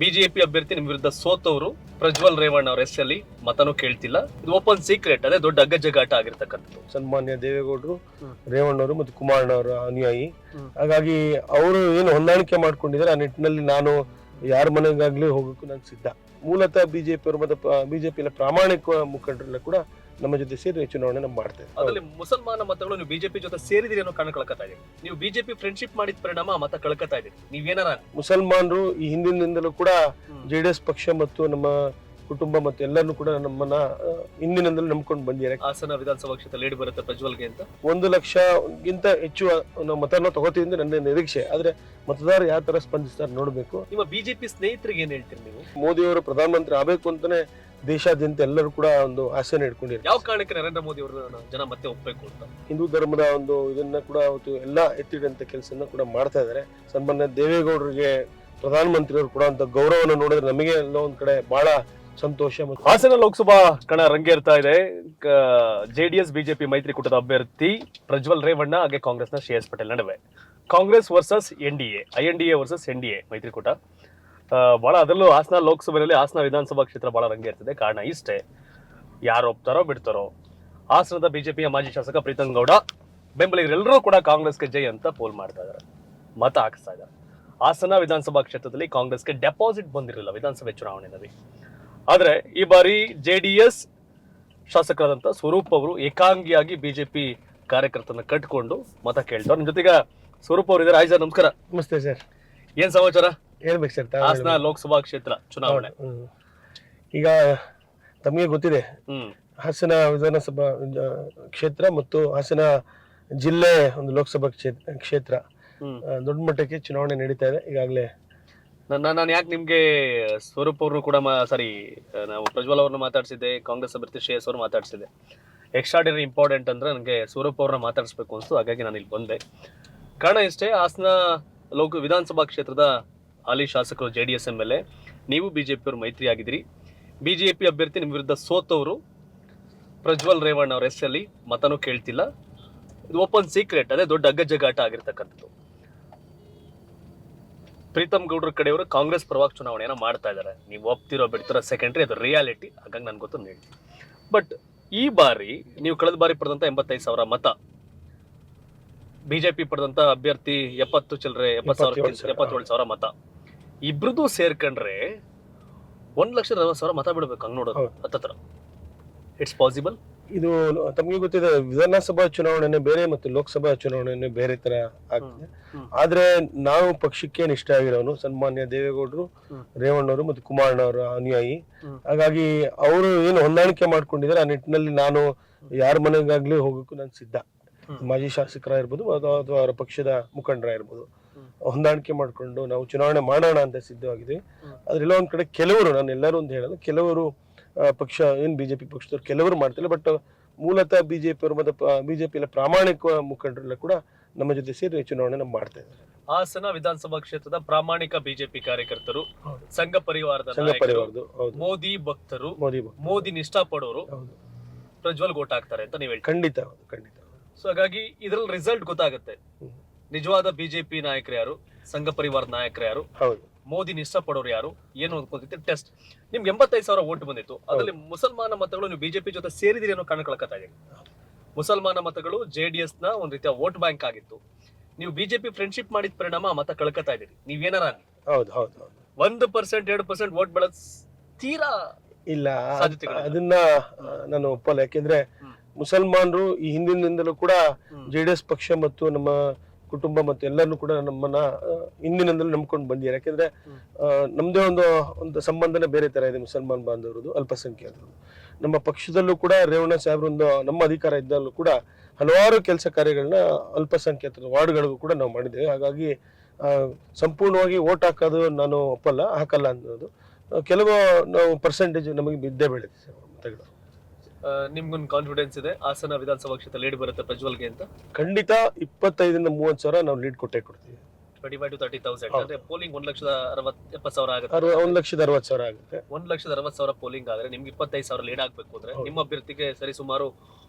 BJP ಅಭ್ಯರ್ಥಿ ನಿಮ್ ವಿರುದ್ಧ ಸೋತವರು ಪ್ರಜ್ವಲ್ ರೇವಣ್ಣ ಅವ್ರ ಹೆಸರಲ್ಲಿ ಮತನೂ ಕೇಳ್ತಿಲ್ಲ. ಇದು ಓಪನ್ ಸೀಕ್ರೆಟ್, ಅದೇ ದೊಡ್ಡ ಅಗ್ಗಜಗಾಟ ಆಗಿರ್ತಕ್ಕಂಥದ್ದು. ಸನ್ಮಾನ್ಯ ದೇವೇಗೌಡರು, ರೇವಣ್ಣವರು ಮತ್ತು ಕುಮಾರಣ್ಣವರ ಅನುಯಾಯಿ. ಹಾಗಾಗಿ ಅವರು ಏನು ಹೊಂದಾಣಿಕೆ ಮಾಡ್ಕೊಂಡಿದ್ದಾರೆ ಆ ನಿಟ್ಟಿನಲ್ಲಿ ನಾನು ಯಾರ ಮನೆಗಾಗ್ಲಿ ಹೋಗಕ್ಕೂ ನಾನು ಸಿದ್ಧ. ಮೂಲತಃ ಬಿಜೆಪಿ ಅವರು ಮತ್ತು ಬಿಜೆಪಿ ಪ್ರಾಮಾಣಿಕ ಮುಖಂಡರೆಲ್ಲ ಕೂಡ ನಮ್ಮ ಜೊತೆ ಸೇರಿ ಚುನಾವಣೆ ನಾವು ಮಾಡ್ತೇವೆ. ಅದರಲ್ಲಿ ಮುಸಲ್ಮಾನ ಮತಗಳು ನೀವು ಬಿಜೆಪಿ ಜೊತೆ ಸೇರಿದಿರಿ ಅನ್ನೋ ಕಾರಣ ಕಳ್ಕೊತಾ ಇದೀರಿ. ನೀವು ಬಿಜೆಪಿ ಫ್ರೆಂಡ್ಶಿಪ್ ಮಾಡಿದ ಪರಿಣಾಮ ಮತ ಕಳ್ಕೊತಾ ಇದೀರಿ. ನೀವೇನಾರ ಮುಸಲ್ಮಾನರು ಈ ಹಿಂದಿನಿಂದಲೂ ಕೂಡ ಜೆಡಿಎಸ್ ಪಕ್ಷ ಮತ್ತು ನಮ್ಮ ಕುಟುಂಬ ಮತ್ತು ಎಲ್ಲರನ್ನು ಕೂಡ ನಮ್ಮನ್ನ ಹಿಂದಿನಿಂದಲೂ ನಂಬ್ಕೊಂಡು ಬಂದಿದ್ದಾರೆ. ಹಾಸನ ವಿಧಾನಸಭಾ ಕ್ಷೇತ್ರ ಲೀಡ್ ಬರುತ್ತೆ ಪ್ರಜ್ವಲ್ಗೆ ಅಂತ 1 ಲಕ್ಷಕ್ಕಿಂತ ಹೆಚ್ಚು ನಾವು ಮತನ ತಗೋತೀವಿ ಅಂತ ನನ್ನ ನಿರೀಕ್ಷೆ. ಆದ್ರೆ ಮತದಾರರು ಯಾವ ತರ ಸ್ಪಂದಿಸ್ತಾರೆ ನೋಡ್ಬೇಕು. ನಿಮ್ಮ ಬಿಜೆಪಿ ಸ್ನೇಹಿತರಿಗೆ ಏನ್ ಹೇಳ್ತೀರಿ ನೀವು? ಮೋದಿ ಅವರು ಪ್ರಧಾನಮಂತ್ರಿ ಆಗಬೇಕು ಅಂತಾನೆ ದೇಶಾದ್ಯಂತ ಎಲ್ಲರೂ ಕೂಡ ಒಂದು ಆಸೆನ ಇಟ್ಕೊಂಡಿದ್ದಾರೆ. ಯಾವ ಕಾರಣಕ್ಕೆ ನರೇಂದ್ರ ಮೋದಿ ಅವರನ್ನ ಜನ ಮತ್ತೆ ಒಪ್ಪಬೇಕು ಅಂತ? ಹಿಂದೂ ಧರ್ಮದ ಒಂದು ಇದನ್ನ ಕೂಡ ಅವತ್ತು ಎಲ್ಲಾ ಎತ್ತಿಡಂತ ಕೆಲಸನ ಕೂಡ ಮಾಡ್ತಾ ಇದ್ದಾರೆ. ಸನ್ಮಾನ್ಯ ದೇವೇಗೌಡರಿಗೆ ಪ್ರಧಾನಮಂತ್ರಿ ಅವರು ಕೂಡ ಅಂತ ಗೌರವನ ನೋಡಿದ್ರೆ ನಮಗೆ ಎಲ್ಲ ಒಂದ್ ಕಡೆ ಬಹಳ ಸಂತೋಷ. ಹಾಸನ ಲೋಕಸಭಾ ಕಣ ರಂಗೇರ್ತಾ ಇದೆ. ಜೆಡಿಎಸ್ ಬಿಜೆಪಿ ಮೈತ್ರಿಕೂಟದ ಅಭ್ಯರ್ಥಿ ಪ್ರಜ್ವಲ್ ರೇವಣ್ಣ ಹಾಗೆ ಕಾಂಗ್ರೆಸ್ನ ಶ್ರೇಯಸ್ ಪಟೇಲ್ ನಡುವೆ Congress versus NDA, INDA versus NDA ಮೈತ್ರಿಕೂಟ. ಬಹಳ ಅದರಲ್ಲೂ ಹಾಸನ ಲೋಕಸಭೆಯಲ್ಲಿ ಹಾಸನ ವಿಧಾನಸಭಾ ಕ್ಷೇತ್ರ ಬಹಳ ರಂಗೇರ್ತಿದೆ. ಕಾರಣ ಇಷ್ಟೇ, ಯಾರು ಒಪ್ತಾರೋ ಬಿಡ್ತಾರೋ. ಹಾಸನದ ಬಿಜೆಪಿಯ ಮಾಜಿ ಶಾಸಕ ಪ್ರೀತಮ್ ಗೌಡ ಬೆಂಬಲಿಗರೆಲ್ಲರೂ ಕೂಡ ಕಾಂಗ್ರೆಸ್ಗೆ ಜೈ ಅಂತ ಪೋಲ್ ಮಾಡ್ತಾ ಇದ್ದಾರೆ, ಮತ ಹಾಕಿಸ್ತಾ ಇದ್ದಾರೆ. ಹಾಸನ ವಿಧಾನಸಭಾ ಕ್ಷೇತ್ರದಲ್ಲಿ ಕಾಂಗ್ರೆಸ್ಗೆ ಡೆಪಾಸಿಟ್ ಬಂದಿರಲಿಲ್ಲ ವಿಧಾನಸಭೆ ಚುನಾವಣೆಯಲ್ಲಿ. ಆದ್ರೆ ಈ ಬಾರಿ ಜೆಡಿಎಸ್ ಶಾಸಕರಾದಂತ ಸ್ವರೂಪ್ ಅವರು ಏಕಾಂಗಿಯಾಗಿ ಬಿಜೆಪಿ ಕಾರ್ಯಕರ್ತರನ್ನ ಕಟ್ಕೊಂಡು ಮತ ಕೇಳ್ತಾರೆ. ನಿಮ್ ಜೊತೆಗ ಸ್ವರೂಪ್ ಅವರು ಇದ್ದಾರೆ. ಸರ್ ನಮಸ್ಕಾರ. ನಮಸ್ತೆ ಸರ್. ಏನ್ ಸಮಾಚಾರ? ಹೇಳ್ಬೇಕು ಸರ್. ಹಾಸನ ಲೋಕಸಭಾ ಕ್ಷೇತ್ರ ಚುನಾವಣೆ ಈಗ ತಮಗೆ ಗೊತ್ತಿದೆ, ಹಾಸನ ವಿಧಾನಸಭಾ ಕ್ಷೇತ್ರ ಮತ್ತು ಹಾಸನ ಜಿಲ್ಲೆ ಒಂದು ಲೋಕಸಭಾ ಕ್ಷೇತ್ರ ದೊಡ್ಡ ಮಟ್ಟಕ್ಕೆ ಚುನಾವಣೆ ನಡೀತಾ ಇದೆ ಈಗಾಗಲೇ. ನಾನು ಯಾಕೆ ನಿಮ್ಗೆ ಸ್ವರೂಪ್ ಅವರು ಕೂಡ ನಾವು ಪ್ರಜ್ವಲ್ ಅವ್ರನ್ನ ಮಾತಾಡ್ಸಿದ್ದೆ, ಕಾಂಗ್ರೆಸ್ ಅಭ್ಯರ್ಥಿ ಶ್ರೇಯಸ್ ಅವ್ರು ಮಾತಾಡ್ಸಿದ್ದೆ. ಎಕ್ಸ್ಟ್ರಾಡಿನರಿ ಇಂಪಾರ್ಟೆಂಟ್ ಅಂದ್ರೆ ನನಗೆ ಸ್ವರೂಪ್ ಅವ್ರನ್ನ ಮಾತಾಡಿಸ್ಬೇಕು ಅನ್ಸ್ತು, ಹಾಗಾಗಿ ನಾನು ಇಲ್ಲಿ ಬಂದೆ. ಕಾರಣ ಇಷ್ಟೇ, ಹಾಸನ ವಿಧಾನಸಭಾ ಕ್ಷೇತ್ರದ ಹಾಲಿ ಶಾಸಕರು ಜೆಡಿಎಸ್ ಎಂಎಲ್ಎ, ನೀವು ಬಿಜೆಪಿ ಅವರು ಮೈತ್ರಿ ಆಗಿದ್ದೀರಿ. ಬಿಜೆಪಿ ಅಭ್ಯರ್ಥಿ ನಿಮ್ ವಿರುದ್ಧ ಸೋತವರು ಪ್ರಜ್ವಲ್ ರೇವಣ್ಣ ಅವ್ರ ಹೆಸರಲ್ಲಿ ಮತನೂ ಕೇಳ್ತಿಲ್ಲ. ಇದು ಓಪನ್ ಸೀಕ್ರೆಟ್, ಅದೇ ದೊಡ್ಡ ಅಗ್ಗಜಗಾಟ ಆಗಿರ್ತಕ್ಕಂಥದ್ದು. ಪ್ರೀತಮ್ ಗೌಡ್ರ ಕಡೆಯವರು ಕಾಂಗ್ರೆಸ್ ಪರವಾಗಿ ಚುನಾವಣೆಯನ್ನ ಮಾಡ್ತಾ ಇದ್ದಾರೆ. ನೀವು ಒಪ್ತಿರೋ ಬಿಡ್ತಿರೋ ಸೆಕೆಂಡ್ರಿ, ಅದು ರಿಯಾಲಿಟಿ, ಹಾಗಾಗಿ ನನ್ಗೆ ಗೊತ್ತು ಹೇಳಿ. ಬಟ್ ಈ ಬಾರಿ ನೀವು ಕಳೆದ ಬಾರಿ ಪಡೆದಂತ 85,000 ಮತ, ಬಿಜೆಪಿ ಪಡೆದಂತ ಅಭ್ಯರ್ಥಿ 77,000 ಮತ, ಇಬ್ರದ್ದು ಸೇರ್ಕೊಂಡ್ರೆ 1,40,000 ಮತ ಬಿಡ್ಬೇಕು. ಹಂಗ್ ನೋಡೋದು ಹತ್ತತ್ರ ಇಟ್ಸ್ ಪಾಸಿಬಲ್. ಇದು ತಮಗೆ ಗೊತ್ತಿದೆ, ವಿಧಾನಸಭಾ ಚುನಾವಣೆನೇ ಬೇರೆ ಮತ್ತು ಲೋಕಸಭಾ ಚುನಾವಣೆನೇ ಬೇರೆ ತರ ಆಗ್ತದೆ. ಆದ್ರೆ ನಾವು ಪಕ್ಷಕ್ಕೆ ನಿಷ್ಠ ಆಗಿರೋನು ಸನ್ಮಾನ್ಯ ದೇವೇಗೌಡರು, ರೇವಣ್ಣವರು ಮತ್ತು ಕುಮಾರಣ್ಣವರ ಅನುಯಾಯಿ. ಹಾಗಾಗಿ ಅವರು ಏನು ಹೊಂದಾಣಿಕೆ ಮಾಡ್ಕೊಂಡಿದ್ದಾರೆ ಆ ನಿಟ್ಟಿನಲ್ಲಿ ನಾನು ಯಾರ ಮನೆಗಾಗ್ಲಿ ಹೋಗಕ್ಕೂ ನಾನು ಸಿದ್ಧ. ಮಾಜಿ ಶಾಸಕರಾಗಿರ್ಬೋದು ಅಥವಾ ಅವರ ಪಕ್ಷದ ಮುಖಂಡರಾಗಿರ್ಬೋದು, ಹೊಂದಾಣಿಕೆ ಮಾಡ್ಕೊಂಡು ನಾವು ಚುನಾವಣೆ ಮಾಡೋಣ ಅಂತ ಸಿದ್ಧವಾಗಿದ್ದೀವಿ. ಅದ್ರೆಲ್ಲ ಒಂದ್ ಕಡೆ ಕೆಲವರು, ನಾನು ಎಲ್ಲರೂ ಅಂತ ಹೇಳಲ್ಲ, ಕೆಲವರು ಪಕ್ಷ ಏನ್ ಬಿಜೆಪಿ ಪಕ್ಷದವ್ರು ಕೆಲವರು ಮಾಡ್ತಿಲ್ಲ. ಬಟ್ ಮೂಲತಃ ಬಿಜೆಪಿ ಅವರು ಮತ್ತು ಬಿಜೆಪಿ ಪ್ರಾಮಾಣಿಕ ಮುಖಂಡರೆಲ್ಲ ಕೂಡ ನಮ್ಮ ಜೊತೆ ಸೇರಿ ಚುನಾವಣೆ ನಾವು ಮಾಡ್ತಾ ಇದ್ದಾರೆ. ಹಾಸನ ವಿಧಾನಸಭಾ ಕ್ಷೇತ್ರದ ಪ್ರಾಮಾಣಿಕ ಬಿಜೆಪಿ ಕಾರ್ಯಕರ್ತರು, ಸಂಘ ಪರಿವಾರದ ಮೋದಿ ಭಕ್ತರು, ಮೋದಿ ನಿಷ್ಠಾ ಪಡೋರು ಪ್ರಜ್ವಲ್ ಓಟ್ ಹಾಕ್ತಾರೆ ಅಂತ ನೀವು ಹೇಳಿ? ಖಂಡಿತ. ಸೊ ಹಾಗಾಗಿ ಇದ್ರಲ್ಲಿ ರಿಸಲ್ಟ್ ಗೊತ್ತಾಗುತ್ತೆ, ನಿಜವಾದ ಬಿಜೆಪಿ ನಾಯಕರು ಯಾರು, ಸಂಘ ಪರಿವಾರದ ನಾಯಕರು ಯಾರು, ಮೋದಿ ನಿಷ್ಠ ಪಡೋರು ಯಾರು, ಏನು ಅನ್ಕೋತಿತ್ತು. ಟೆಸ್ಟ್ ನಿಮ್ಗೆ 85,000 ಓಟ್ ಬಂದಿತ್ತು. ಅದರಲ್ಲಿ ಮುಸಲ್ಮಾನ ಮತಗಳು ನೀವು ಬಿಜೆಪಿ ಜೊತೆ ಸೇರಿದಿರಿ ಅನ್ನೋ ಕಾರಣ ಕಳ್ಕೊತಾ ಇದೆ. ಮುಸಲ್ಮಾನ ಮತಗಳು ಜೆಡಿಎಸ್ ನ ಒಂದ್ ರೀತಿಯ ವೋಟ್ ಬ್ಯಾಂಕ್ ಆಗಿತ್ತು. ನೀವು ಬಿಜೆಪಿ ಫ್ರೆಂಡ್ಶಿಪ್ ಮಾಡಿದ ಪರಿಣಾಮ ಮತ ಕಳ್ಕೊತಾ ಇದೀರಿ. ನೀವೇನಾರ 1%, 2% ವೋಟ್ ಬೆಳೆದ ತೀರಾ ಇಲ್ಲ, ಅದನ್ನ ನಾನು ಒಪ್ಪಲ್ಲ. ಯಾಕೆಂದ್ರೆ ಮುಸಲ್ಮಾನರು ಈ ಹಿಂದಿನಿಂದಲೂ ಕೂಡ ಜೆಡಿಎಸ್ ಪಕ್ಷ ಮತ್ತು ನಮ್ಮ ಕುಟುಂಬ ಮತ್ತು ಎಲ್ಲರನ್ನು ಕೂಡ ನಮ್ಮನ್ನ ಹಿಂದಿನಿಂದಲೂ ನಂಬ್ಕೊಂಡು ಬಂದಿದ್ದಾರೆ. ಯಾಕೆಂದ್ರೆ ನಮ್ದೇ ಒಂದು ಸಂಬಂಧನೇ ಬೇರೆ ತರ ಇದೆ ಮುಸಲ್ಮಾನ್ ಬಾಂಧವರದು, ಅಲ್ಪಸಂಖ್ಯಾತರು. ನಮ್ಮ ಪಕ್ಷದಲ್ಲೂ ಕೂಡ ರೇವಣ್ಣ ಸಾಹೇಬ್ರೊಂದು ನಮ್ಮ ಅಧಿಕಾರ ಇದ್ದಲ್ಲೂ ಕೂಡ ಹಲವಾರು ಕೆಲಸ ಕಾರ್ಯಗಳನ್ನ ಅಲ್ಪಸಂಖ್ಯಾತರ ವಾರ್ಡ್ಗಳಿಗೂ ಕೂಡ ನಾವು ಮಾಡಿದ್ದೇವೆ. ಹಾಗಾಗಿ ಸಂಪೂರ್ಣವಾಗಿ ಓಟ್ ಹಾಕೋದು ನಾನು ಹಾಕಲ್ಲ ಅನ್ನೋದು. ಕೆಲವು ನಾವು ಪರ್ಸೆಂಟೇಜ್ ನಮಗೆ ಬಿದ್ದೇ ಬೀಳುತ್ತೆ ಮತಗಳು. ನಿಮ್ಗೊಂದು ಕಾನ್ಫಿಡೆನ್ಸ್ ಇದೆ ಹಾಸನ ವಿಧಾನಸಭಾ ಕ್ಷೇತ್ರ ಲೀಡ್ ಬರುತ್ತೆ ಪ್ರಜ್ವಲ್ಗೆ ಅಂತ? ಖಂಡಿತ 25,000 ಇಂದ 30,000 ನಾವು ಲೀಡ್ ಕೊಟ್ಟೇ ಕೊಡ್ತೀವಿ. 25,000 to 30,000 ಅಂದ್ರೆ ಪೋಲಿಂಗ್ 1,70,000 ಆಗುತ್ತೆ. 1,60,000 ಆಗುತ್ತೆ. 1,60,000 ಪೋಲಿಂಗ್ ಆದ್ರೆ ನಿಮ್ಗೆ 25,000 ಲೀಡ್ ಆಗ್ಬೇಕು ಅಂದ್ರೆ ನಿಮ್ಮ ಅಭ್ಯರ್ಥಿಗೆ ಸರಿ ಸುಮಾರು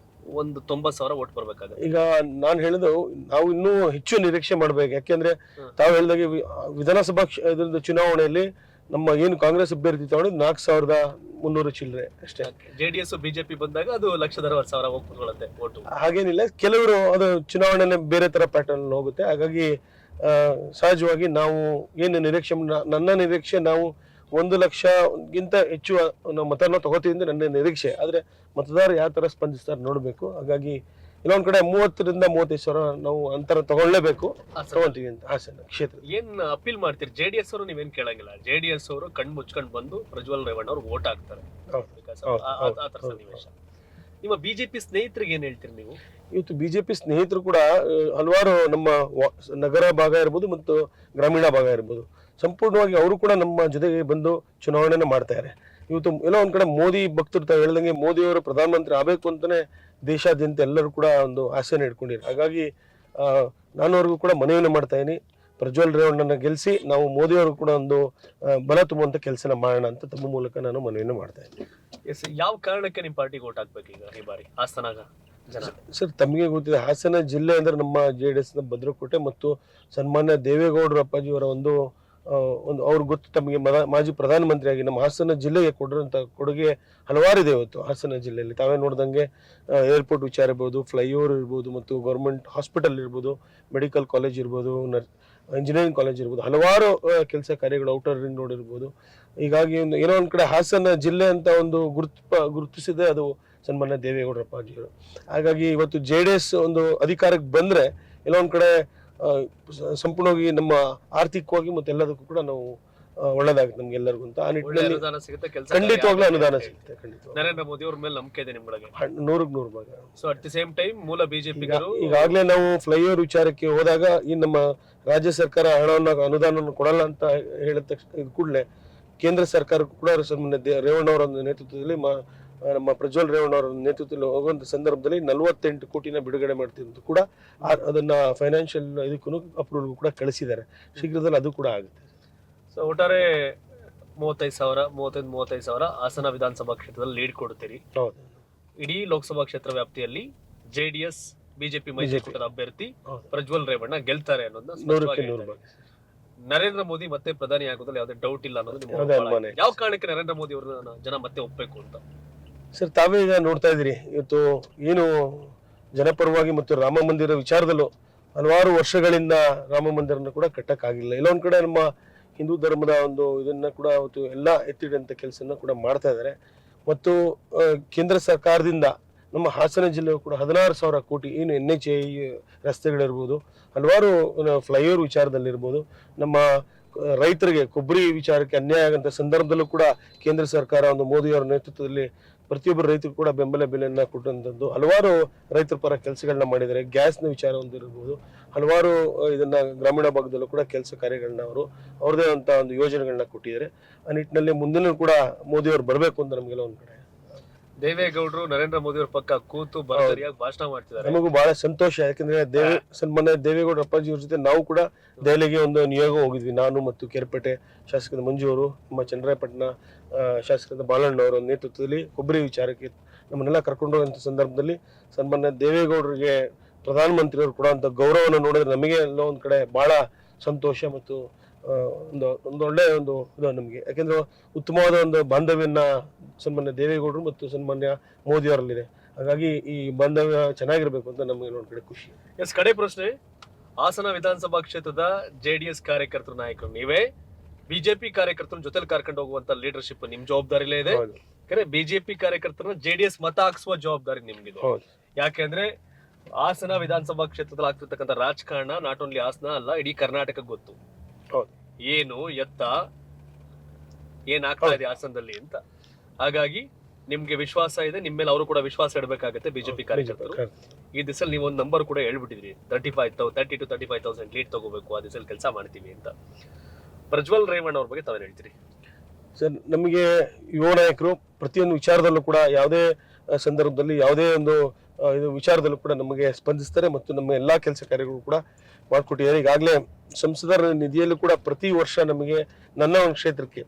ಒಂದು 90,000 ಓಟ್ ಬರ್ಬೇಕಾಗುತ್ತೆ. ಈಗ ನಾನು ಹೇಳಿದ್ದು ನಾವು ಇನ್ನೂ ಹೆಚ್ಚು ನಿರೀಕ್ಷೆ ಮಾಡ್ಬೇಕು. ಯಾಕೆಂದ್ರೆ ತಾವು ಹೇಳಿದಾಗೆ ವಿಧಾನಸಭಾ ಚುನಾವಣೆಯಲ್ಲಿ ನಮ್ಮ ಏನು ಕಾಂಗ್ರೆಸ್ ಅಭ್ಯರ್ಥಿ ತಗೊಂಡು 4,300 ಚಿಲ್ಲರೆ ಅಷ್ಟೇ. ಜೆಡಿಎಸ್ ಬಿಜೆಪಿ ಬಂದಾಗ ಅದು 1,60,000 ಹೋಗಿ ಕೂತ್ಕೊಳ್ಳುತ್ತೆ ಓಟು. ಹಾಗೇನಿಲ್ಲ, ಕೆಲವರು ಅದು ಚುನಾವಣೆ ಬೇರೆ ತರ ಪ್ಯಾಟರ್ನ್ ಹೋಗುತ್ತೆ. ಹಾಗಾಗಿ ಸಹಜವಾಗಿ ನಾವು ಏನು ನಿರೀಕ್ಷೆ, ನನ್ನ ನಿರೀಕ್ಷೆ ನಾವು 1,00,000ಗಿಂತ ಹೆಚ್ಚು ಮತನ ತಗೋತೀವಿ ಅಂತ ನನ್ನ ನಿರೀಕ್ಷೆ. ಆದ್ರೆ ಮತದಾರರು ಯಾವ ತರ ಸ್ಪಂದಿಸ್ತಾರೆ ನೋಡ್ಬೇಕು. ಹಾಗಾಗಿ ಇನ್ನೊಂದ್ ಕಡೆ 30,000-35,000 ನಾವು ಅಂತರ ತಗೊಳ್ಳೇಬೇಕು, ತಗೊಂತೀವಿ ಅಂತ ಹಾಸನ ಕ್ಷೇತ್ರ. ಏನ್ ಅಪೀಲ್ ಮಾಡ್ತೀರಿ? ಜೆಡಿಎಸ್ ಅವರು ನೀವೇನ್ ಕೇಳಂಗಿಲ್ಲ, ಜೆಡಿಎಸ್ ಅವರು ಕಣ್ ಮುಚ್ಕೊಂಡ್ ಬಂದು ಪ್ರಜ್ವಲ್ ರೇವಣ್ಣ ಅವ್ರು ವೋಟ್ ಹಾಕ್ತಾರೆ. ಆ ತರ ಸನ್ನಿವೇಶ. ನಿಮ್ಮ ಬಿಜೆಪಿ ಸ್ನೇಹಿತರಿಗೆ ಏನ್ ಹೇಳ್ತೀರಿ ನೀವು? ಇವತ್ತು ಬಿಜೆಪಿ ಸ್ನೇಹಿತರು ಕೂಡ ಹಲವಾರು ನಮ್ಮ ನಗರ ಭಾಗ ಇರ್ಬೋದು ಮತ್ತು ಗ್ರಾಮೀಣ ಭಾಗ ಇರ್ಬೋದು, ಸಂಪೂರ್ಣವಾಗಿ ಅವರು ಕೂಡ ನಮ್ಮ ಜೊತೆಗೆ ಬಂದು ಚುನಾವಣೆನ ಮಾಡ್ತಾರೆ. ಇವತ್ತು ಎಲ್ಲೋ ಒಂದ್ ಕಡೆ ಮೋದಿ ಭಕ್ತರು ತಾವು ಹೇಳ್ದಂಗೆ ಮೋದಿ ಅವರು ಪ್ರಧಾನಮಂತ್ರಿ ಆಗ್ಬೇಕು ಅಂತಾನೆ ದೇಶಾದ್ಯಂತ ಎಲ್ಲರೂ ಕೂಡ ಒಂದು ಆಸೆನ ಇಟ್ಕೊಂಡಿದ್ದಾರೆ. ಹಾಗಾಗಿ ನಾನು ಅವ್ರಿಗೂ ಕೂಡ ಮನವಿಯನ್ನು ಮಾಡ್ತಾ ಇದೀನಿ, ಪ್ರಜ್ವಲ್ ರೇವಣ್ಣನ ಗೆಲ್ಲಿಸಿ ನಾವು ಮೋದಿ ಅವರು ಕೂಡ ಒಂದು ಬಲ ತುಂಬುವಂತ ಕೆಲಸನ ಮಾಡೋಣ ಅಂತ ತಮ್ಮ ಮೂಲಕ ನಾನು ಮನವಿಯನ್ನು ಮಾಡ್ತಾ ಇದ್ದೀನಿ. ಯಾವ ಕಾರಣಕ್ಕೆ ನಿಮ್ ಪಾರ್ಟಿಗೆ ವೋಟ್ ಹಾಕ್ಬೇಕು ಈಗ ಈ ಬಾರಿ ಹಾಸನಾಗ ಜನ? ಸರ್, ತಮಗೆ ಗೊತ್ತಿದೆ, ಹಾಸನ ಜಿಲ್ಲೆ ಅಂದ್ರೆ ನಮ್ಮ JDS ನ ಭದ್ರಕೋಟೆ ಮತ್ತು ಸನ್ಮಾನ್ಯ ದೇವೇಗೌಡರ ಅಪ್ಪಾಜಿಯವರ ಒಂದು ಅವ್ರಿಗೆ ಗೊತ್ತು, ತಮಗೆ ಮಾಜಿ ಪ್ರಧಾನಮಂತ್ರಿಯಾಗಿ ನಮ್ಮ ಹಾಸನ ಜಿಲ್ಲೆಗೆ ಕೊಡಿರುವಂತ ಕೊಡುಗೆ ಹಲವಾರು ಇದೆ. ಇವತ್ತು ಹಾಸನ ಜಿಲ್ಲೆಯಲ್ಲಿ ತಾವೇ ನೋಡ್ದಂಗೆ ಏರ್ಪೋರ್ಟ್ ವಿಚಾರ ಇರ್ಬೋದು, ಫ್ಲೈಓವರ್ ಇರ್ಬೋದು, ಮತ್ತು ಗೌರ್ಮೆಂಟ್ ಹಾಸ್ಪಿಟಲ್ ಇರ್ಬೋದು, ಮೆಡಿಕಲ್ ಕಾಲೇಜ್ ಇರ್ಬೋದು, ಇಂಜಿನಿಯರಿಂಗ್ ಕಾಲೇಜ್ ಇರ್ಬೋದು, ಹಲವಾರು ಕೆಲಸ ಕಾರ್ಯಗಳು, ಔಟರ್ ರಿಂಗ್ ರೋಡ್ ಇರ್ಬೋದು. ಹೀಗಾಗಿ ಏನೋ ಒಂದ್ ಕಡೆ ಹಾಸನ ಜಿಲ್ಲೆ ಅಂತ ಒಂದು ಗುರುತಿಸಿದೆ ಅದು ಸನ್ಮಾನ್ಯ ದೇವೇಗೌಡರ ಅಪ್ಪಾಜಿಯವರು. ಹಾಗಾಗಿ ಇವತ್ತು JDS ಒಂದು ಅಧಿಕಾರಕ್ಕೆ ಬಂದ್ರೆ ಎಲ್ಲೋ ಒಂದ್ ಕಡೆ ಸಂಪೂರ್ಣವಾಗಿ ನಮ್ಮ ಆರ್ಥಿಕವಾಗಿ ಮತ್ತೆ ಎಲ್ಲದಕ್ಕೂ ಕೂಡ ನಾವು ಒಳ್ಳೇದಾಗುತ್ತೆ ನಮ್ಗೆ ಎಲ್ಲರಿಗೂ ಅಂತ. ಆ ನಿಟ್ಟಿನಲ್ಲಿ ಖಂಡಿತವಾಗ್ಲೂ ಅನುದಾನ ಸಿಗುತ್ತೆ. ಖಂಡಿತ ನರೇಂದ್ರ ಮೋದಿ ಅವ್ರ ಮೇಲೆ ನಂಬಿಕೆ ಇದೆ ನಿಮ್ಗಳಿಗೆ? 100ಕ್ಕೆ 100 ಭಾಗ. So at the same time ಮೂಲ ಬಿಜೆಪಿಗರು ಈಗಾಗಲೇ ನಾವು ಫ್ಲೈಓವರ್ ವಿಚಾರಕ್ಕೆ ಹೋದಾಗ ಈ ನಮ್ಮ ರಾಜ್ಯ ಸರ್ಕಾರ ಹಣವನ್ನು ಅನುದಾನವನ್ನು ಕೊಡಲ್ಲ ಅಂತ ಹೇಳಿದ ತಕ್ಷಣ ಕೂಡಲೇ ಕೇಂದ್ರ ಸರ್ಕಾರಕ್ಕೂ ಕೂಡ ಸನ್ಮಾನ್ಯ ರೇವಣ್ಣ ಅವರ ನೇತೃತ್ವದಲ್ಲಿ ನಮ್ಮ ಪ್ರಜ್ವಲ್ ರೇವಣ್ಣ ಅವರ ನೇತೃತ್ವದಲ್ಲಿ ಹೋಗುವಂತ ಸಂದರ್ಭದಲ್ಲಿ 48 ಕೋಟಿನ ಬಿಡುಗಡೆ ಮಾಡ್ತಿದ್ದು ಕೂಡ ಅದನ್ನ ಫೈನಾನ್ಷಿಯಲ್ ಇದಕ್ಕೂ ಅಪ್ರೂವಲ್ ಕೂಡ ಕಳಿಸಿದ್ದಾರೆ. ಶೀಘ್ರದಲ್ಲಿ ಅದು ಕೂಡ ಆಗುತ್ತೆ. ಸೊ ಒಟ್ಟಾರೆ 35,000 ಹಾಸನ ವಿಧಾನಸಭಾ ಕ್ಷೇತ್ರದಲ್ಲಿ ಲೀಡ್ ಕೊಡ್ತೀರಿ. ಹೌದು. ಇಡೀ ಲೋಕಸಭಾ ಕ್ಷೇತ್ರ ವ್ಯಾಪ್ತಿಯಲ್ಲಿ JDS ಬಿಜೆಪಿ ಮೈತ್ರಿಕೂಟದ ಅಭ್ಯರ್ಥಿ ಪ್ರಜ್ವಲ್ ರೇವಣ್ಣ ಗೆಲ್ತಾರೆ ಅನ್ನೋದನ್ನ 100ಕ್ಕೆ 100 ಭಾಗ. ನರೇಂದ್ರ ಮೋದಿ ಮತ್ತೆ ಪ್ರಧಾನಿ ಆಗೋದ್ರಲ್ಲಿ ಯಾವುದೇ ಡೌಟ್ ಇಲ್ಲ ಅನ್ನೋದು ಯಾವ ಕಾರಣಕ್ಕೆ ನರೇಂದ್ರ ಮೋದಿ ಅವ್ರನ್ನ ಜನ ಮತ್ತೆ ಒಪ್ಪಬೇಕು ಅಂತ? ಸರ್, ತಾವೇ ಈಗ ನೋಡ್ತಾ ಇದ್ದೀರಿ, ಇವತ್ತು ಏನು ಜನಪರವಾಗಿ ಮತ್ತು ರಾಮ ಮಂದಿರ ವಿಚಾರದಲ್ಲೂ ಹಲವಾರು ವರ್ಷಗಳಿಂದ ರಾಮ ಮಂದಿರನ ಕೂಡ ಕಟ್ಟಕ್ಕಾಗಿಲ್ಲ. ಎಲ್ಲೊಂದ್ ಕಡೆ ನಮ್ಮ ಹಿಂದೂ ಧರ್ಮದ ಒಂದು ಇದನ್ನ ಕೂಡ ಅವತ್ತು ಎಲ್ಲ ಎತ್ತಿಡುವಂತ ಕೆಲಸನ ಕೂಡ ಮಾಡ್ತಾ ಇದ್ದಾರೆ. ಮತ್ತು ಕೇಂದ್ರ ಸರ್ಕಾರದಿಂದ ನಮ್ಮ ಹಾಸನ ಜಿಲ್ಲೆಯು ಕೂಡ 16,000 ಕೋಟಿ ಏನು NHAI ರಸ್ತೆಗಳಿರ್ಬೋದು, ಹಲವಾರು ಫ್ಲೈಓವರ್ ವಿಚಾರದಲ್ಲಿರ್ಬೋದು, ನಮ್ಮ ರೈತರಿಗೆ ಕೊಬ್ಬರಿ ವಿಚಾರಕ್ಕೆ ಅನ್ಯಾಯ ಆಗಂತ ಸಂದರ್ಭದಲ್ಲೂ ಕೂಡ ಕೇಂದ್ರ ಸರ್ಕಾರ ಒಂದು ಮೋದಿಯವರ ನೇತೃತ್ವದಲ್ಲಿ ಪ್ರತಿಯೊಬ್ಬರು ರೈತರು ಕೂಡ ಬೆಂಬಲ ಬೆಲೆಯನ್ನ ಕೊಟ್ಟಂತದ್ದು ಹಲವಾರು ರೈತರ ಪರ ಕೆಲಸಗಳನ್ನ ಮಾಡಿದ್ದಾರೆ. ಗ್ಯಾಸ್ನ ವಿಚಾರ ಒಂದಿರ್ಬೋದು, ಹಲವಾರು ಇದನ್ನ ಗ್ರಾಮೀಣ ಭಾಗದಲ್ಲೂ ಕೂಡ ಕೆಲಸ ಕಾರ್ಯಗಳನ್ನ ಅವ್ರದೇ ಅಂತ ಒಂದು ಯೋಜನೆಗಳನ್ನ ಕೊಟ್ಟಿದ್ದಾರೆ. ಆ ನಿಟ್ಟಿನಲ್ಲಿ ಮುಂದಿನ ಕೂಡ ಮೋದಿ ಅವರು ಬರಬೇಕು ಅಂತ ನಮಗೆಲ್ಲ ಒಂದ್ ಕಡೆ ದೇವೇಗೌಡರು ನರೇಂದ್ರ ಮೋದಿ ಅವ್ರ ಪಕ್ಕ ಕೂತು ಭರ್ಜರಿಯಾಗಿ ಭಾಷಣ ಮಾಡ್ತಿದ್ದಾರೆ. ನಮಗೂ ಬಹಳ ಸಂತೋಷ, ಯಾಕಂದ್ರೆ ಸನ್ಮಾನ್ಯ ದೇವೇಗೌಡ ಅಪ್ಪಾಜಿ ಅವ್ರ ಜೊತೆ ನಾವು ಕೂಡ ದೆಹಲಿಗೆ ಒಂದು ನಿಯೋಗ ಹೋಗಿದ್ವಿ. ನಾನು ಮತ್ತು ಕೆರೆಪೇಟೆ ಶಾಸಕರ ಮಂಜು ಅವರು, ನಮ್ಮ ಚನ್ನರಾಯಪಟ್ಟಣ ಶಾಸಕರಾದ ಬಾಲಣ್ಣ ಅವರ ನೇತೃತ್ವದಲ್ಲಿ ಕೊಬ್ಬರಿ ವಿಚಾರಕ್ಕೆ ನಮ್ಮನ್ನೆಲ್ಲ ಕರ್ಕೊಂಡು ಹೋಗುವಂತ ಸಂದರ್ಭದಲ್ಲಿ ಸನ್ಮಾನ್ಯ ದೇವೇಗೌಡರಿಗೆ ಪ್ರಧಾನಮಂತ್ರಿಯವರು ಕೊಡುವಂತ ಗೌರವವನ್ನು ನೋಡಿದ್ರೆ ನಮಗೆ ಎಲ್ಲ ಒಂದ್ ಕಡೆ ಬಹಳ ಸಂತೋಷ ಮತ್ತು ಒಂದು ಒಳ್ಳೆಯ ಒಂದು ಇದು ನಮಗೆ. ಯಾಕೆಂದ್ರೆ ಉತ್ತಮವಾದ ಒಂದು ಬಾಂಧವ್ಯನ ಸನ್ಮಾನ್ಯ ದೇವೇಗೌಡರು ಮತ್ತು ಸನ್ಮಾನ್ಯ ಮೋದಿ ಅವರಲ್ಲಿದೆ. ಹಾಗಾಗಿ ಈ ಬಾಂಧವ್ಯ ಚೆನ್ನಾಗಿರ್ಬೇಕು ಅಂತ ನಮಗೆ ಒಂದು ಕಡೆ ಖುಷಿ. ಕಡೆ ಪ್ರಶ್ನೆ, ಹಾಸನ ವಿಧಾನಸಭಾ ಕ್ಷೇತ್ರದ JDS ಕಾರ್ಯಕರ್ತರು ನಾಯಕರು ನೀವೇ, ಬಿಜೆಪಿ ಕಾರ್ಯಕರ್ತರನ್ನ ಜೊತೆಲಿ ಕರ್ಕೊಂಡು ಹೋಗುವಂತ ಲೀಡರ್ಶಿಪ್ ನಿಮ್ ಜವಾಬ್ದಾರಿಲೇ ಇದೆ. ಬಿಜೆಪಿ ಕಾರ್ಯಕರ್ತರನ್ನ JDS ಮತ ಹಾಕ್ಸುವ ಜವಾಬ್ದಾರಿ ನಿಮ್ಗಿದೆ. ಯಾಕೆಂದ್ರೆ ಹಾಸನ ವಿಧಾನಸಭಾ ಕ್ಷೇತ್ರದಲ್ಲಿ ಆಗ್ತಿರ್ತಕ್ಕಂಥ ರಾಜಕಾರಣ ನಾಟ್ ಓನ್ಲಿ ಹಾಸನ ಅಲ್ಲ, ಇಡೀ ಕರ್ನಾಟಕ ಗೊತ್ತು ಏನು ಎತ್ತ ಏನಾಗ್ತಾ ಇದೆ ಹಾಸನದಲ್ಲಿ ಅಂತ. ಹಾಗಾಗಿ ನಿಮ್ಗೆ ವಿಶ್ವಾಸ ಇದೆ, ನಿಮ್ ಮೇಲೆ ಅವರು ಕೂಡ ವಿಶ್ವಾಸ ಇಡಬೇಕಾಗತ್ತೆ ಬಿಜೆಪಿ ಕಾರ್ಯಕರ್ತರು. ಈ ದಿಸಲ್ಲಿ ನೀವು ಒಂದು ನಂಬರ್ ಕೂಡ ಹೇಳ್ಬಿಟ್ಟಿದ್ರಿ, 30 to 35,000 ಲೀಡ್ ತಗೋಬೇಕು, ಆ ದಿಸಲ್ಲಿ ಕೆಲಸ ಮಾಡ್ತೀವಿ ಅಂತ. ಪ್ರಜ್ವಲ್ ರೇವಣ್ಣ ಅವ್ರ ಬಗ್ಗೆ ತಾವೇನ್ ಹೇಳ್ತೀರಿ? ಸರ್, ನಮಗೆ ಯುವ ನಾಯಕರು ಪ್ರತಿಯೊಂದು ವಿಚಾರದಲ್ಲೂ ಕೂಡ ಯಾವುದೇ ಸಂದರ್ಭದಲ್ಲಿ ಯಾವುದೇ ಒಂದು ಇದು ವಿಚಾರದಲ್ಲೂ ಕೂಡ ನಮಗೆ ಸ್ಪಂದಿಸ್ತಾರೆ ಮತ್ತು ನಮ್ಮ ಎಲ್ಲಾ ಕೆಲಸ ಕಾರ್ಯಗಳು ಕೂಡ ಮಾಡಿಕೊಟ್ಟಿದ್ದಾರೆ. ಈಗಾಗಲೇ ಸಂಸದರ ನಿಧಿಯಲ್ಲೂ ಕೂಡ ಪ್ರತಿ ವರ್ಷ ನಮಗೆ ನನ್ನ ಒಂದು ಕ್ಷೇತ್ರಕ್ಕೆ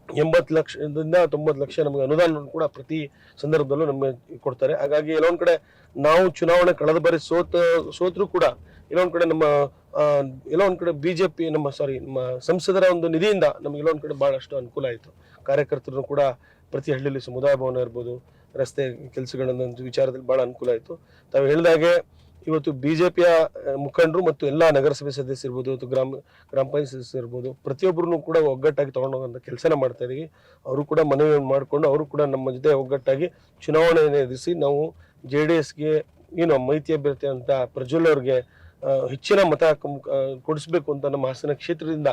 80 ಲಕ್ಷದಿಂದ 90 ಲಕ್ಷ ನಮಗೆ ಅನುದಾನ ಕೂಡ ಪ್ರತಿ ಸಂದರ್ಭದಲ್ಲೂ ನಮಗೆ ಕೊಡ್ತಾರೆ. ಹಾಗಾಗಿ ಎಲ್ಲೊಂದ್ ಕಡೆ ನಾವು ಚುನಾವಣೆ ಕಳೆದ ಬಾರಿ ಸೋತ್ರು ಕೂಡ ಎಲ್ಲೊಂದ್ ಕಡೆ ಎಲ್ಲೊಂದ್ ಕಡೆ ಬಿಜೆಪಿ ನಮ್ಮ ಸಂಸದರ ಒಂದು ನಿಧಿಯಿಂದ ನಮ್ಗೆ ಎಲ್ಲೊಂದ್ ಕಡೆ ಬಹಳಷ್ಟು ಅನುಕೂಲ ಆಯಿತು. ಕಾರ್ಯಕರ್ತರು ಕೂಡ ಪ್ರತಿ ಹಳ್ಳಿಯಲ್ಲಿ ಸಮುದಾಯ ಭವನ ಇರ್ಬೋದು, ರಸ್ತೆ ಕೆಲಸಗಳನ್ನ ವಿಚಾರದಲ್ಲಿ ಬಹಳ ಅನುಕೂಲ ಆಯಿತು. ತಾವು ಹೇಳಿದಾಗೆ ಇವತ್ತು ಬಿಜೆಪಿಯ ಮುಖಂಡರು ಮತ್ತು ಎಲ್ಲಾ ನಗರಸಭೆ ಸದಸ್ಯರು ಇರ್ಬೋದು ಅಥವಾ ಗ್ರಾಮ ಪಂಚಾಯತ್ ಸದಸ್ಯರು ಇರ್ಬೋದು, ಪ್ರತಿಯೊಬ್ಬರನ್ನು ಕೂಡ ಒಗ್ಗಟ್ಟಾಗಿ ತಗೊಂಡೋಗಂತ ಕೆಲಸನ ಮಾಡ್ತಾ ಇದೀವಿ. ಅವರು ಕೂಡ ಮನವಿ ಮಾಡಿಕೊಂಡು ಅವರು ಕೂಡ ನಮ್ಮ ಜೊತೆ ಒಗ್ಗಟ್ಟಾಗಿ ಚುನಾವಣೆ ಎದುರಿಸಿ ನಾವು JDSಗೆ ಮೈತ್ರಿ ಅಭ್ಯರ್ಥಿ ಅಂತ ಪ್ರಜ್ವಲ್ ಅವ್ರಿಗೆ ಹೆಚ್ಚಿನ ಮತ ಕೊಡಿಸ್ಬೇಕು ಅಂತ ನಮ್ಮ ಹಾಸನ ಕ್ಷೇತ್ರದಿಂದ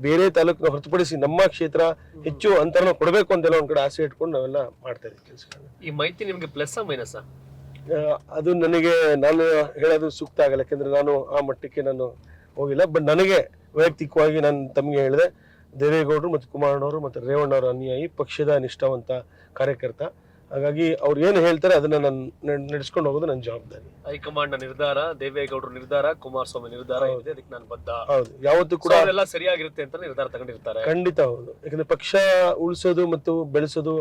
ಬೇರೆ ತಾಲೂಕಿನ ಹೊರತುಪಡಿಸಿ ನಮ್ಮ ಕ್ಷೇತ್ರ ಹೆಚ್ಚು ಅಂತರನ ಕೊಡಬೇಕು ಅಂತೆಲ್ಲ ಒಂದ್ ಕಡೆ ಆಸೆ ಇಟ್ಕೊಂಡು ನಾವೆಲ್ಲ ಮಾಡ್ತಾ ಇದೀವಿ ಕೆಲಸಗಳನ್ನ. ಈ ಮೈತ್ರಿ ನಿಮ್ಗೆ ಪ್ಲಸ್ ಮೈನಸ್? ಅದು ನನಗೆ ನಾನು ಹೇಳೋದು ಸೂಕ್ತ ಆಗಲ್ಲ, ಯಾಕಂದ್ರೆ ನಾನು ಆ ಮಟ್ಟಕ್ಕೆ ನಾನು ಹೋಗಿಲ್ಲ. ಬಟ್ ನನಗೆ ವೈಯಕ್ತಿಕವಾಗಿ ನಾನು ತಮಗೆ ಹೇಳಿದೆ, ದೇವೇಗೌಡರು ಮತ್ತು ಕುಮಾರಣ್ಣವರು ಮತ್ತು ರೇವಣ್ಣವರ ಅನುಯಾಯಿ, ಪಕ್ಷದ ನಿಷ್ಠಾವಂತ ಕಾರ್ಯಕರ್ತ. ಹಾಗಾಗಿ ಅವ್ರು ಏನು ಹೇಳ್ತಾರೆ ಅದನ್ನ ನಾನು ನಡೆಸ್ಕೊಂಡು ಹೋಗೋದು ನನ್ನ ಜವಾಬ್ದಾರಿ. ಹೈಕಮಾಂಡ್ ನಿರ್ಧಾರ, ದೇವೇಗೌಡರು ನಿರ್ಧಾರ, ಕುಮಾರಸ್ವಾಮಿ ನಿರ್ಧಾರ ಇದೆ, ಅದಕ್ಕೆ ನಾನು ಬದ್ಧ. ಹೌದು, ಯಾವತ್ತೂ ಕೂಡ ಎಲ್ಲ ಸರಿಯಾಗಿರುತ್ತೆ ಅಂತ ನಿರ್ಧಾರ ತಗೊಂಡಿರ್ತಾರೆ. ಖಂಡಿತ ಹೌದು. ಯಾಕಂದ್ರೆ ಪಕ್ಷ ಉಳಿಸೋದು ಮತ್ತು ಬೆಳೆಸೋದು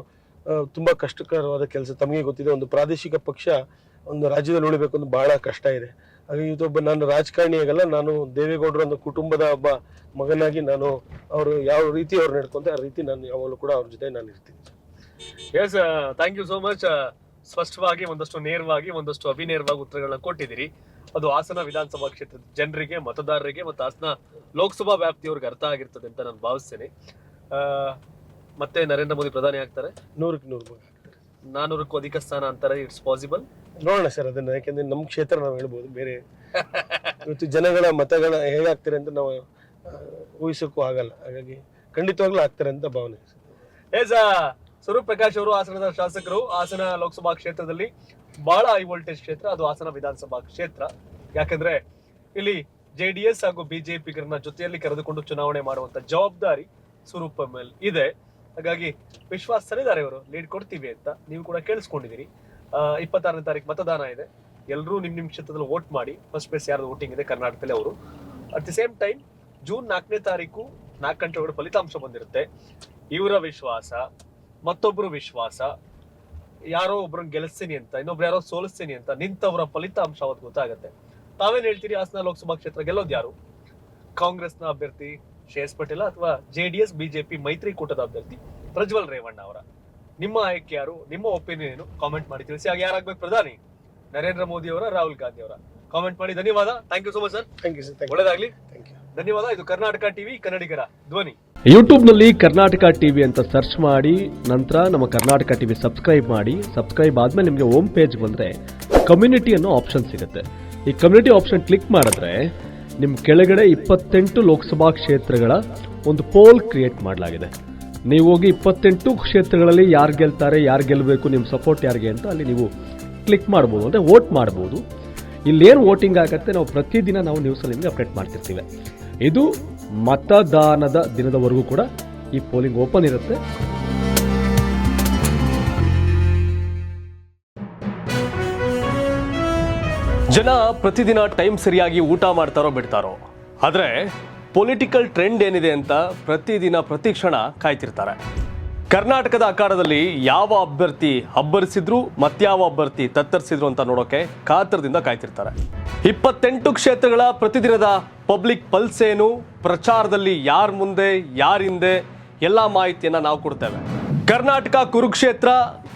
ತುಂಬಾ ಕಷ್ಟಕರವಾದ ಕೆಲಸ. ತಮಗೆ ಗೊತ್ತಿದೆ, ಒಂದು ಪ್ರಾದೇಶಿಕ ಪಕ್ಷ ಒಂದು ರಾಜ್ಯದಲ್ಲಿ ಉಳಿಬೇಕು ಅಂತ ಬಹಳ ಕಷ್ಟ ಇದೆ. ಹಾಗಾಗಿ ಇವತ್ತೊಬ್ಬ ನಾನು ರಾಜಕಾರಣಿ ಆಗಲ್ಲ, ನಾನು ದೇವೇಗೌಡರ ಒಂದು ಕುಟುಂಬದ ಒಬ್ಬ ಮಗನಾಗಿ ನಾನು ಅವರು ಯಾವ ರೀತಿ ಅವ್ರು ನಡ್ಕೊಂತ ಆ ರೀತಿ ನಾನು ಯಾವಾಗಲೂ ಕೂಡ ಅವ್ರ ಜೊತೆ ನಾನು ಇರ್ತೀನಿ. Yes, thank you so much. ಸ್ಪಷ್ಟವಾಗಿ, ಒಂದಷ್ಟು ನೇರವಾಗಿ, ಒಂದಷ್ಟು ಅಭಿನೇರವಾಗಿ ಉತ್ತರಗಳನ್ನ ಕೊಟ್ಟಿದ್ದೀರಿ. ಅದು ಹಾಸನ ವಿಧಾನಸಭಾ ಕ್ಷೇತ್ರದ ಜನರಿಗೆ, ಮತದಾರರಿಗೆ ಮತ್ತು ಹಾಸನ ಲೋಕಸಭಾ ವ್ಯಾಪ್ತಿಯವ್ರಿಗೆ ಅರ್ಥ ಆಗಿರ್ತದೆ ಅಂತ ನಾನು ಭಾವಿಸ್ತೇನೆ. ಮತ್ತೆ ನರೇಂದ್ರ ಮೋದಿ ಪ್ರಧಾನಿ ಆಗ್ತಾರೆ? 100ಕ್ಕೆ 100 400ಕ್ಕೂ ಅಧಿಕ ಸ್ಥಾನ ಅಂತಾರೆ. It's possible. ನೋಡೋಣ ಸರ್ ಅದನ್ನ, ಯಾಕಂದ್ರೆ ನಮ್ಮ ಕ್ಷೇತ್ರ ನಾವು ಹೇಳ್ಬೋದು, ಬೇರೆ ಇವತ್ತು ಜನಗಳ ಮತಗಳ ಹೇಗಾಗ್ತಾರೆ ಅಂತ ನಾವು ಊಹಿಸೋಕ್ಕೂ ಆಗಲ್ಲ. ಹಾಗಾಗಿ ಖಂಡಿತವಾಗ್ಲೂ ಆಗ್ತಾರೆ ಅಂತ ಭಾವನೆ. ಸ್ವರೂಪ್ ಪ್ರಕಾಶ್ ಅವರು ಹಾಸನದ ಶಾಸಕರು. ಹಾಸನ ಲೋಕಸಭಾ ಕ್ಷೇತ್ರದಲ್ಲಿ ಬಹಳ ಹೈ ವೋಲ್ಟೇಜ್ ಕ್ಷೇತ್ರ ಅದು ಹಾಸನ ವಿಧಾನಸಭಾ ಕ್ಷೇತ್ರ. ಯಾಕಂದ್ರೆ ಇಲ್ಲಿ JDS ಹಾಗೂ ಬಿಜೆಪಿಗರನ್ನ ಜೊತೆಯಲ್ಲಿ ಕರೆದುಕೊಂಡು ಚುನಾವಣೆ ಮಾಡುವಂತ ಜವಾಬ್ದಾರಿ ಸ್ವರೂಪ್ ಮೇಲೆ ಇದೆ. ಹಾಗಾಗಿ ವಿಶ್ವಾಸದಲ್ಲಿದ್ದಾರೆ ಇವರು, ಲೀಡ್ ಕೊಡ್ತೀವಿ ಅಂತ. ನೀವು ಕೂಡ ಕೇಳಿಸ್ಕೊಂಡಿದ್ದೀರಿ. 26ನೇ ತಾರೀಕು ಮತದಾನ ಇದೆ. ಎಲ್ಲರೂ ನಿಮ್ ಕ್ಷೇತ್ರದಲ್ಲಿ ವೋಟ್ ಮಾಡಿ. ಫಸ್ಟ್ ಪ್ಲೇಸ್ ಯಾರು ವೋಟಿಂಗ್ ಇದೆ ಕರ್ನಾಟಕದಲ್ಲಿ ಅವರು. At the same time June 4ನೇ ತಾರೀಕು 4 ಗಂಟೆ ಒಳಗೆ ಫಲಿತಾಂಶ ಬಂದಿರುತ್ತೆ. ಇವರ ವಿಶ್ವಾಸ, ಮತ್ತೊಬ್ರು ವಿಶ್ವಾಸ, ಯಾರೋ ಒಬ್ರನ್ನ ಗೆಲ್ಲಿಸ್ತೀನಿ ಅಂತ, ಇನ್ನೊಬ್ರು ಯಾರೋ ಸೋಲಿಸ್ತೀನಿ ಅಂತ ನಿಂತವರ ಫಲಿತಾಂಶ ಅವತ್ತು ಗೊತ್ತಾಗತ್ತೆ. ತಾವೇನ್ ಹೇಳ್ತೀರಿ? ಹಾಸನ ಲೋಕಸಭಾ ಕ್ಷೇತ್ರ ಗೆಲ್ಲೋದು ಯಾರು? ಕಾಂಗ್ರೆಸ್ನ ಅಭ್ಯರ್ಥಿ ಶ್ರೇಯಸ್ ಪಟೇಲ ಅಥವಾ JDS ಬಿಜೆಪಿ ಮೈತ್ರಿಕೂಟದ ಅಭ್ಯರ್ಥಿ ಪ್ರಜ್ವಲ್ ರೇವಣ್ಣ ಅವರ? ನಿಮ್ಮ ಆಯ್ಕೆ ಯಾರು? ನಿಮ್ಮ ಒಪಿನಿಯನ್ ಏನು? ಕಾಮೆಂಟ್ ಮಾಡಿ ತಿಳಿಸಿ. ಹಾಗೆ ಯಾರಾಗ್ಬೇಕು ಪ್ರಧಾನಿ? ನರೇಂದ್ರ ಮೋದಿ ಅವರ, ರಾಹುಲ್ ಗಾಂಧಿ ಅವರ? ಕಾಮೆಂಟ್ ಮಾಡಿ. ಧನ್ಯವಾದ. Thank you so much sir. Thank you sir. ಒಳ್ಳೆದಾಗ್ಲಿ. Thank you. ಧನ್ಯವಾದ. ಇದು ಕರ್ನಾಟಕ ಟಿವಿ, ಕನ್ನಡಿಗರ ಧ್ವನಿ. ಯೂಟ್ಯೂಬ್ನಲ್ಲಿ ಕರ್ನಾಟಕ ಟಿವಿ ಅಂತ ಸರ್ಚ್ ಮಾಡಿ, ನಂತರ ನಮ್ಮ ಕರ್ನಾಟಕ ಟಿವಿ ಸಬ್ಸ್ಕ್ರೈಬ್ ಮಾಡಿ. ಸಬ್ಸ್ಕ್ರೈಬ್ ಆದ್ಮೇಲೆ ನಿಮಗೆ ಹೋಮ್ ಪೇಜ್ ಬಂದರೆ ಕಮ್ಯುನಿಟಿ ಅನ್ನೋ ಆಪ್ಷನ್ ಸಿಗುತ್ತೆ. ಈ ಕಮ್ಯುನಿಟಿ ಆಪ್ಷನ್ ಕ್ಲಿಕ್ ಮಾಡಿದ್ರೆ ನಿಮ್ಮ ಕೆಳಗಡೆ 28 ಲೋಕಸಭಾ ಕ್ಷೇತ್ರಗಳ ಒಂದು ಪೋಲ್ ಕ್ರಿಯೇಟ್ ಮಾಡಲಾಗಿದೆ. ನೀವು ಹೋಗಿ 28 ಕ್ಷೇತ್ರಗಳಲ್ಲಿ ಯಾರು ಗೆಲ್ತಾರೆ, ಯಾರು ಗೆಲ್ಲಬೇಕು, ನಿಮ್ಮ ಸಪೋರ್ಟ್ ಯಾರಿಗೆ ಅಂತ ಅಲ್ಲಿ ನೀವು ಕ್ಲಿಕ್ ಮಾಡ್ಬೋದು, ಅಂದರೆ ವೋಟ್ ಮಾಡ್ಬೋದು. ಇಲ್ಲೇನು ವೋಟಿಂಗ್ ಆಗುತ್ತೆ ನಾವು ಪ್ರತಿದಿನ ನಾವು ನ್ಯೂಸಲ್ಲಿ ನಿಮಗೆ ಅಪ್ಡೇಟ್ ಮಾಡ್ತಿರ್ತೀವಿ. ಇದು ಮತದಾನದ ದಿನದವರೆಗೂ ಕೂಡ ಈ ಪೋಲಿಂಗ್ ಓಪನ್ ಇರುತ್ತೆ. ಜನ ಪ್ರತಿದಿನ ಟೈಮ್ ಸರಿಯಾಗಿ ಊಟ ಮಾಡ್ತಾರೋ ಬಿಡ್ತಾರೋ, ಆದರೆ ಪೊಲಿಟಿಕಲ್ ಟ್ರೆಂಡ್ ಏನಿದೆ ಅಂತ ಪ್ರತಿದಿನ ಪ್ರತಿ ಕ್ಷಣ ಕಾಯ್ತಿರ್ತಾರೆ. ಕರ್ನಾಟಕದ ಅಖಾಡದಲ್ಲಿ ಯಾವ ಅಭ್ಯರ್ಥಿ ಅಬ್ಬರಿಸಿದ್ರು, ಮತ್ಯಾವ ಅಭ್ಯರ್ಥಿ ತತ್ತರಿಸಿದ್ರು ಅಂತ ನೋಡೋಕೆ ಕಾತರದಿಂದ ಕಾಯ್ತಿರ್ತಾರೆ. 28 ಕ್ಷೇತ್ರಗಳ ಪ್ರತಿದಿನದ ಪಬ್ಲಿಕ್ ಪಲ್ಸ್ ಏನು, ಪ್ರಚಾರದಲ್ಲಿ ಯಾರ ಮುಂದೆ ಯಾರ ಹಿಂದೆ, ಎಲ್ಲ ಮಾಹಿತಿಯನ್ನು ನಾವು ಕೊಡ್ತೇವೆ. ಕರ್ನಾಟಕ ಕುರುಕ್ಷೇತ್ರ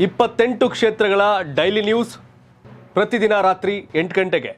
28 ಕ್ಷೇತ್ರಗಳ ಡೈಲಿ ನ್ಯೂಸ್ ಪ್ರತಿದಿನ ರಾತ್ರಿ 8 ಗಂಟೆಗೆ.